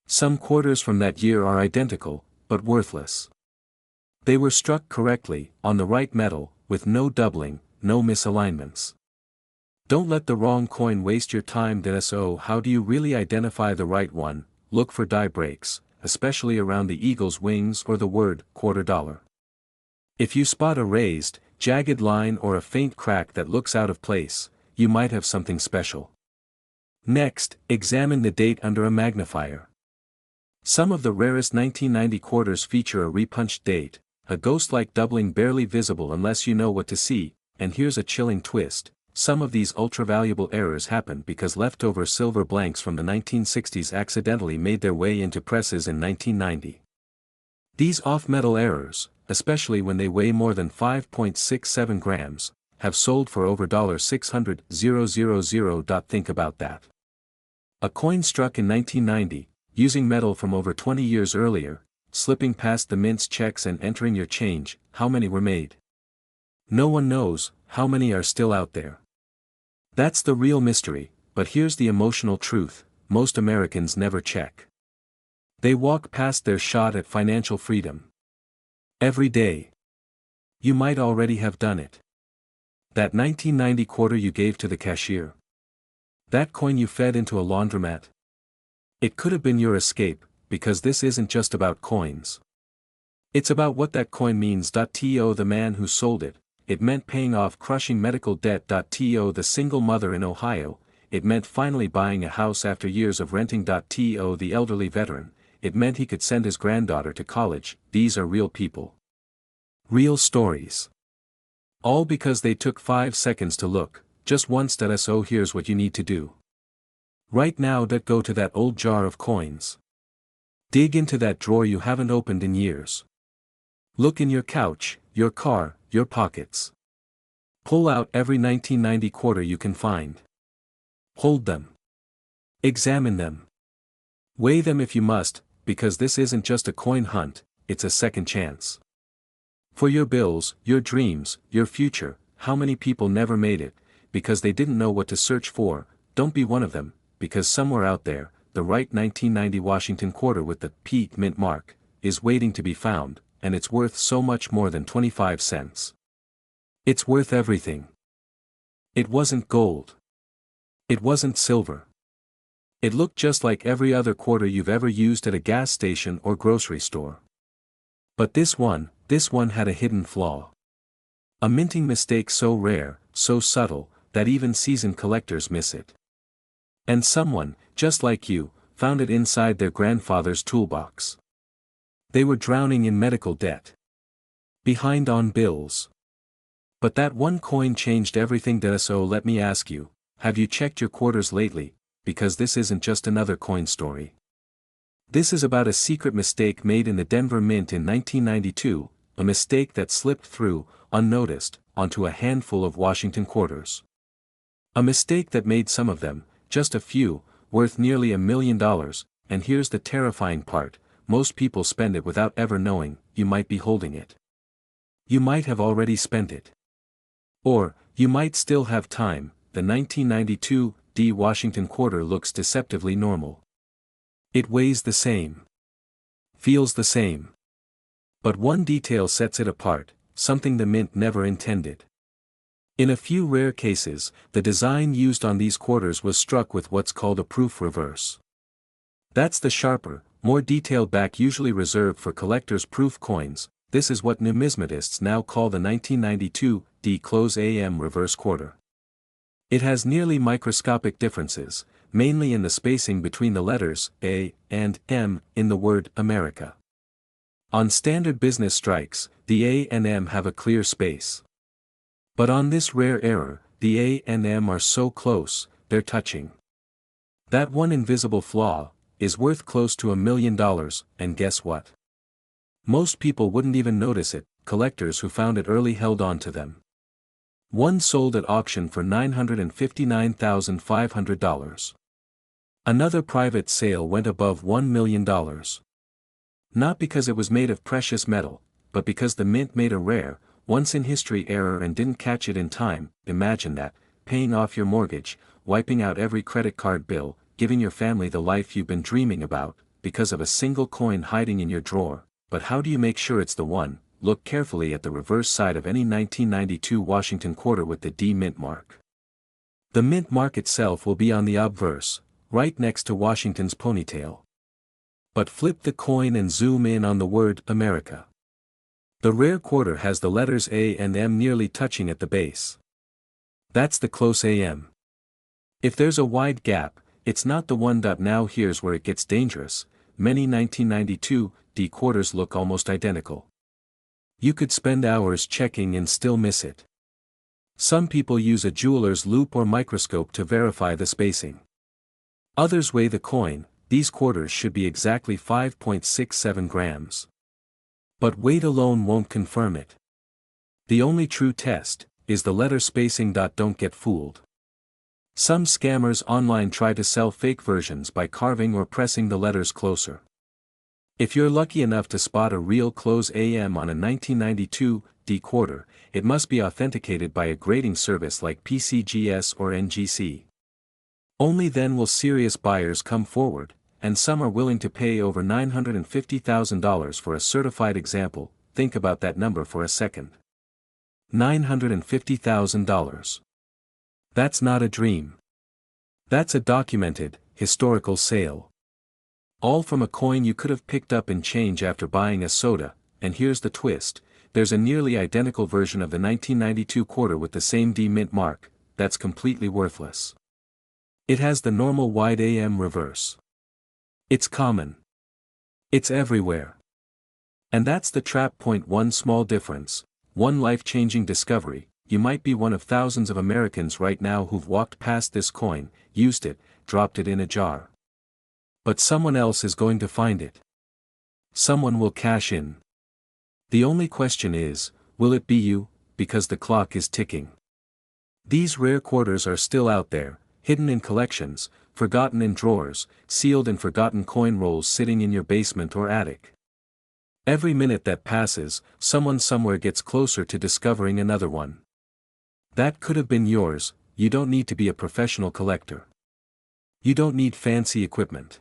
[SPEAKER 1] Some quarters from that year are identical, but worthless. They were struck correctly, on the right metal, with no doubling, no misalignments. Don't let the wrong coin waste your time. So how do you really identify the right one? Look for die breaks, especially around the eagle's wings or the word $quarter. If you spot a raised, jagged line or a faint crack that looks out of place, you might have something special. Next, examine the date under a magnifier. Some of the rarest 1990 quarters feature a repunched date, a ghost-like doubling barely visible unless you know what to see. And here's a chilling twist: some of these ultra-valuable errors happen because leftover silver blanks from the 1960s accidentally made their way into presses in 1990. These off-metal errors, especially when they weigh more than 5.67 grams, have sold for over $600,000. Think about that. A coin struck in 1990, using metal from over 20 years earlier, slipping past the mint's checks and entering your change. How many were made? No one knows. How many are still out there? That's the real mystery. But here's the emotional truth: most Americans never check. They walk past their shot at financial freedom. Every day. You might already have done it. That 1990 quarter you gave to the cashier. That coin you fed into a laundromat. It could have been your escape, because this isn't just about coins. It's about what that coin means. To the man who sold it, it meant paying off crushing medical debt. To the single mother in Ohio, it meant finally buying a house after years of renting. To the elderly veteran, it meant he could send his granddaughter to college. These are real people. Real stories. All because they took 5 seconds to look, just once. So here's what you need to do. Right now. Go to that old jar of coins. Dig into that drawer you haven't opened in years. Look in your couch, your car, your pockets. Pull out every 1990 quarter you can find. Hold them. Examine them. Weigh them if you must, because this isn't just a coin hunt, it's a second chance. For your bills, your dreams, your future. How many people never made it, because they didn't know what to search for? Don't be one of them, because somewhere out there, the right 1990 Washington quarter with the P mint mark is waiting to be found, and it's worth so much more than 25 cents. It's worth everything. It wasn't gold. It wasn't silver. It looked just like every other quarter you've ever used at a gas station or grocery store. But this one had a hidden flaw. A minting mistake so rare, so subtle, that even seasoned collectors miss it. And someone, just like you, found it inside their grandfather's toolbox. They were drowning in medical debt. Behind on bills. But that one coin changed everything. So let me ask you, have you checked your quarters lately? Because this isn't just another coin story. This is about a secret mistake made in the Denver Mint in 1992, a mistake that slipped through, unnoticed, onto a handful of Washington quarters. A mistake that made some of them, just a few, worth nearly $1 million, and here's the terrifying part, most people spend it without ever knowing you might be holding it. You might have already spent it. Or, you might still have time. The 1992 Washington quarter looks deceptively normal. It weighs the same. Feels the same. But one detail sets it apart, something the mint never intended. In a few rare cases, the design used on these quarters was struck with what's called a proof reverse. That's the sharper, more detailed back usually reserved for collectors' proof coins. This is what numismatists now call the 1992 close AM reverse quarter. It has nearly microscopic differences, mainly in the spacing between the letters A and M in the word America. On standard business strikes, the A and M have a clear space. But on this rare error, the A and M are so close, they're touching. That one invisible flaw is worth close to $1 million, and guess what? Most people wouldn't even notice it. Collectors who found it early held on to them. One sold at auction for $959,500. Another private sale went above $1 million. Not because it was made of precious metal, but because the mint made a rare, once-in-history error and didn't catch it in time. Imagine that, paying off your mortgage, wiping out every credit card bill, giving your family the life you've been dreaming about, because of a single coin hiding in your drawer. But how do you make sure it's the one? Look carefully at the reverse side of any 1992 Washington quarter with the D mint mark. The mint mark itself will be on the obverse, right next to Washington's ponytail. But flip the coin and zoom in on the word America. The rare quarter has the letters A and M nearly touching at the base. That's the close AM. If there's a wide gap, it's not the one. Now here's where it gets dangerous. Many 1992 D quarters look almost identical. You could spend hours checking and still miss it. Some people use a jeweler's loupe or microscope to verify the spacing. Others weigh the coin. These quarters should be exactly 5.67 grams. But weight alone won't confirm it. The only true test is the letter spacing. Don't get fooled. Some scammers online try to sell fake versions by carving or pressing the letters closer. If you're lucky enough to spot a real close AM on a 1992 D quarter, it must be authenticated by a grading service like PCGS or NGC. Only then will serious buyers come forward, and some are willing to pay over $950,000 for a certified example. Think about that number for a second. $950,000. That's not a dream. That's a documented, historical sale. All from a coin you could have picked up in change after buying a soda. And here's the twist, there's a nearly identical version of the 1992 quarter with the same D mint mark, that's completely worthless. It has the normal wide AM reverse. It's common. It's everywhere. And that's the trap point. One small difference, one life-changing discovery. You might be one of thousands of Americans right now who've walked past this coin, used it, dropped it in a jar. But someone else is going to find it. Someone will cash in. The only question is, will it be you? Because the clock is ticking. These rare quarters are still out there, hidden in collections, forgotten in drawers, sealed in forgotten coin rolls sitting in your basement or attic. Every minute that passes, someone somewhere gets closer to discovering another one. That could have been yours. You don't need to be a professional collector. You don't need fancy equipment.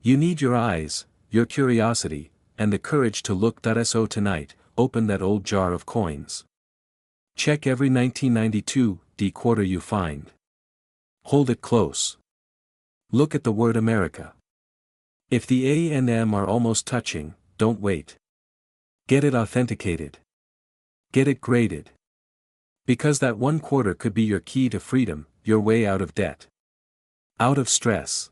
[SPEAKER 1] You need your eyes, your curiosity, and the courage to look. So tonight, open that old jar of coins. Check every 1992 D quarter you find. Hold it close. Look at the word America. If the A and M are almost touching, don't wait. Get it authenticated. Get it graded. Because that one quarter could be your key to freedom, your way out of debt. Out of stress.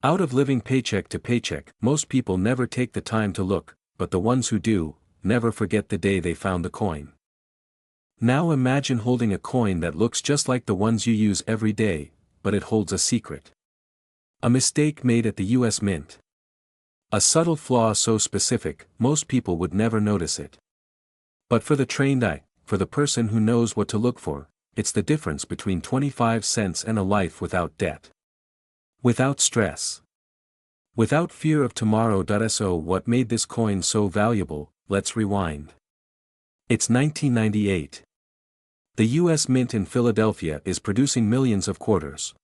[SPEAKER 1] Out of living paycheck to paycheck. Most people never take the time to look, but the ones who do, never forget the day they found the coin. Now imagine holding a coin that looks just like the ones you use every day, but it holds a secret. A mistake made at the US Mint. A subtle flaw so specific, most people would never notice it. But for the trained eye, for the person who knows what to look for, it's the difference between 25 cents and a life without debt. Without stress. Without fear of tomorrow. So what made this coin so valuable? Let's rewind. It's 1998. The US Mint in Philadelphia is producing millions of quarters.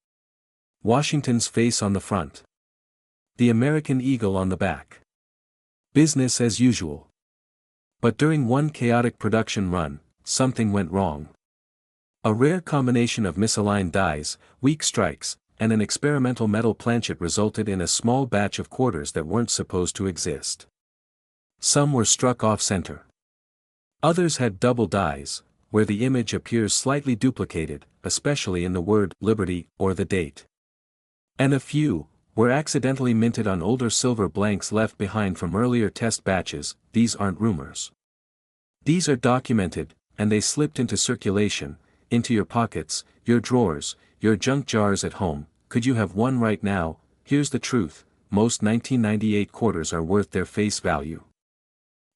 [SPEAKER 1] Washington's face on the front. The American eagle on the back. Business as usual. But during one chaotic production run, something went wrong. A rare combination of misaligned dies, weak strikes, and an experimental metal planchet resulted in a small batch of quarters that weren't supposed to exist. Some were struck off-center. Others had double dies, where the image appears slightly duplicated, especially in the word Liberty or the date. And a few were accidentally minted on older silver blanks left behind from earlier test batches. These aren't rumors. These are documented, and they slipped into circulation, into your pockets, your drawers, your junk jars at home. Could you have one right now? Here's the truth, most 1998 quarters are worth their face value.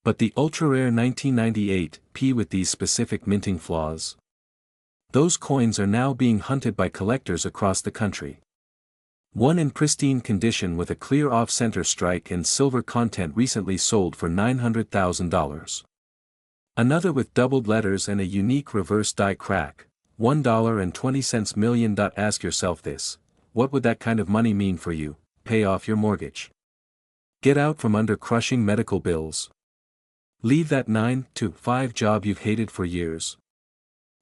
[SPEAKER 1] But the ultra-rare 1998 P with these specific minting flaws? Those coins are now being hunted by collectors across the country. One in pristine condition with a clear off-center strike and silver content recently sold for $900,000. Another with doubled letters and a unique reverse die crack, $1.20 million. Ask yourself this: what would that kind of money mean for you? Pay off your mortgage. Get out from under crushing medical bills. Leave that 9-to-5 job you've hated for years.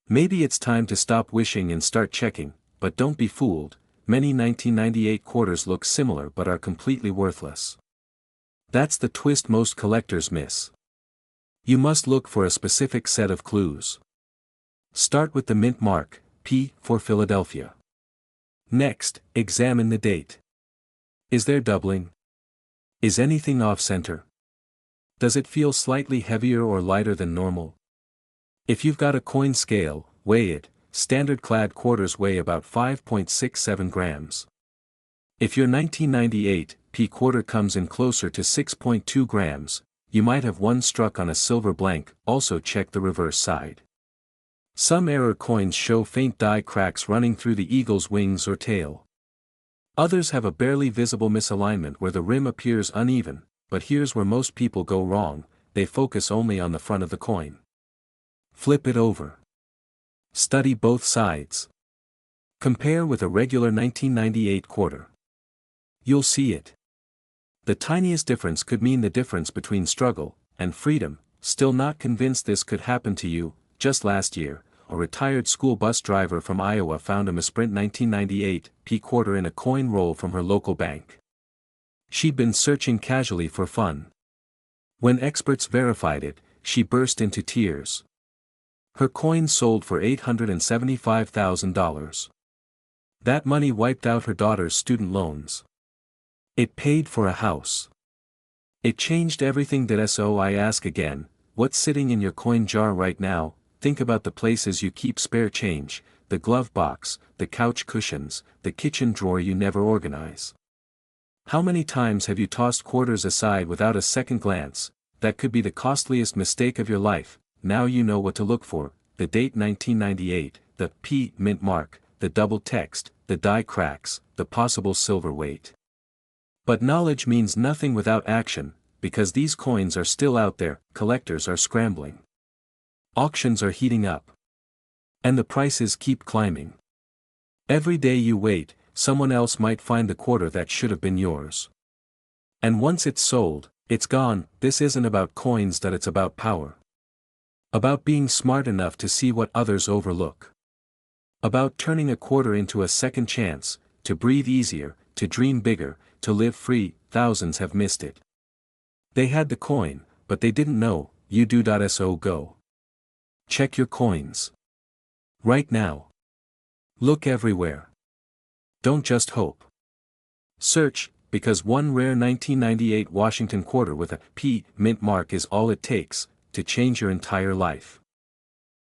[SPEAKER 1] Maybe it's time to stop wishing and start checking, but don't be fooled. Many 1998 quarters look similar but are completely worthless. That's the twist most collectors miss. You must look for a specific set of clues. Start with the mint mark, P for Philadelphia. Next, examine the date. Is there doubling? Is anything off-center? Does it feel slightly heavier or lighter than normal? If you've got a coin scale, weigh it. Standard clad quarters weigh about 5.67 grams. If your 1998 P quarter comes in closer to 6.2 grams, you might have one struck on a silver blank. Also check the reverse side. Some error coins show faint die cracks running through the eagle's wings or tail. Others have a barely visible misalignment where the rim appears uneven, but here's where most people go wrong: they focus only on the front of the coin. Flip it over. Study both sides. Compare with a regular 1998 quarter. You'll see it. The tiniest difference could mean the difference between struggle and freedom. Still not convinced this could happen to you? Just last year, a retired school bus driver from Iowa found a misprint 1998 P quarter in a coin roll from her local bank. She'd been searching casually for fun. When experts verified it, she burst into tears. Her coin sold for $875,000. That money wiped out her daughter's student loans. It paid for a house. It changed everything. So I ask again, what's sitting in your coin jar right now? Think about the places you keep spare change, the glove box, the couch cushions, the kitchen drawer you never organize. How many times have you tossed quarters aside without a second glance? That could be the costliest mistake of your life. Now you know what to look for: the date 1998, the P mint mark, the double text, the die cracks, the possible silver weight. But knowledge means nothing without action, because these coins are still out there. Collectors are scrambling. Auctions are heating up. And the prices keep climbing. Every day you wait, someone else might find the quarter that should have been yours. And once it's sold, it's gone. This isn't about coins, that it's about power. About being smart enough to see what others overlook. About turning a quarter into a second chance, to breathe easier, to dream bigger, to live free. Thousands have missed it. They had the coin, but they didn't know. You do. So go. Check your coins. Right now. Look everywhere. Don't just hope. Search, because one rare 1998 Washington quarter with a P mint mark is all it takes to change your entire life.